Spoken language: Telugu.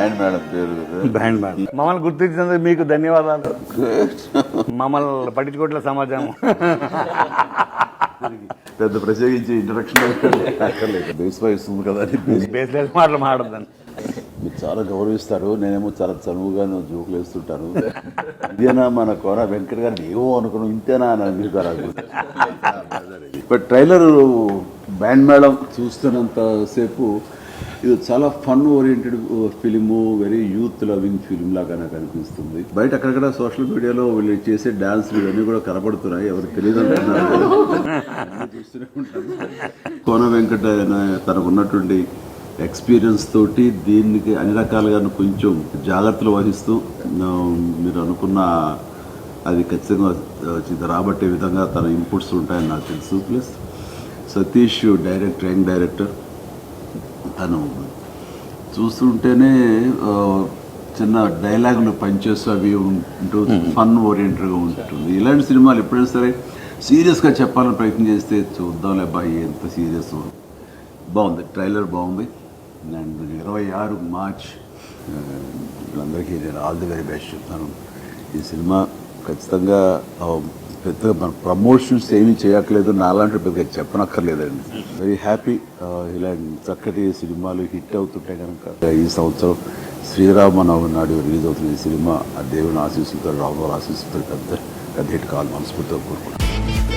బ్యాండ్ మేడం పేరు. బ్యాండ్ మేడం మమ్మల్ని గుర్తించినందుకు మీకు ధన్యవాదాలు. మమ్మల్ని పట్టించుకోవట్లే సమాజం. పెద్ద ప్రత్యేకించి ఇంట్రడక్షన్ బేస్ వస్తుంది కదా అని బేస్లెస్ మాటలు మాట్లాడదాన్ని. మీరు చాలా గౌరవిస్తారు, నేనేమో చాలా చనువుగా జోకులు వేస్తుంటాను. ఇదేనా మన కోన వెంకట గారిని ఏవో అనుకున్నాం, ఇంతేనా అని అనిపిస్తారు. బట్ ట్రైలర్ బ్యాండ్ మేడం చూస్తున్నంతసేపు ఇది చాలా fun oriented film, very youth loving film లాగా నాకు అనిపిస్తుంది. బయట అక్కడక్కడ సోషల్ మీడియాలో వీళ్ళు చేసే డాన్స్లు ఇవన్నీ కూడా కనపడుతున్నాయి, ఎవరికి తెలియదు అంటున్నారు. చూస్తూనే ఉంటాను. కోన వెంకట తనకు ఉన్నటువంటి ఎక్స్పీరియన్స్ తోటి దీనికి అన్ని రకాలుగా కొంచెం జాగ్రత్తలు వహిస్తూ మీరు అనుకున్న అది ఖచ్చితంగా రాబట్టే విధంగా తన ఇన్పుట్స్ ఉంటాయని నాకు తెలుసు. Plus Satish director, young director, తను చూస్తుంటేనే చిన్న డైలాగులు పనిచేస్తూ అవి ఉంటూ ఫన్ ఓరియంటెడ్గా ఉంటుంది. ఇలాంటి సినిమాలు ఎప్పుడైనా సరే సీరియస్గా చెప్పాలని ప్రయత్నం చేస్తే చూద్దాంలే అబ్బాయి ఎంత సీరియస్. బాగుంది, ట్రైలర్ బాగుంది. అండ్ 26 మార్చ్ వీళ్ళందరికీ నేను ఆల్ ది వెరీ బెస్ట్ చెప్తాను. ఈ సినిమా ఖచ్చితంగా పెద్దగా మన ప్రమోషన్స్ ఏమీ చేయక్కర్లేదు, నాలాంటి పెద్దగా చెప్పనక్కర్లేదండి. Very happy. ఇలాంటి చక్కటి సినిమాలు హిట్ అవుతుంటే కనుక ఈ సంవత్సరం శ్రీరామనవమి నాడు రిలీజ్ అవుతున్న ఈ సినిమా ఆ దేవుని ఆశీస్సులతో, రాముల ఆశీస్సులతో పెద్ద హిట్ కావాలి మనస్ఫూర్తిగా కోరుకుంటున్నాను.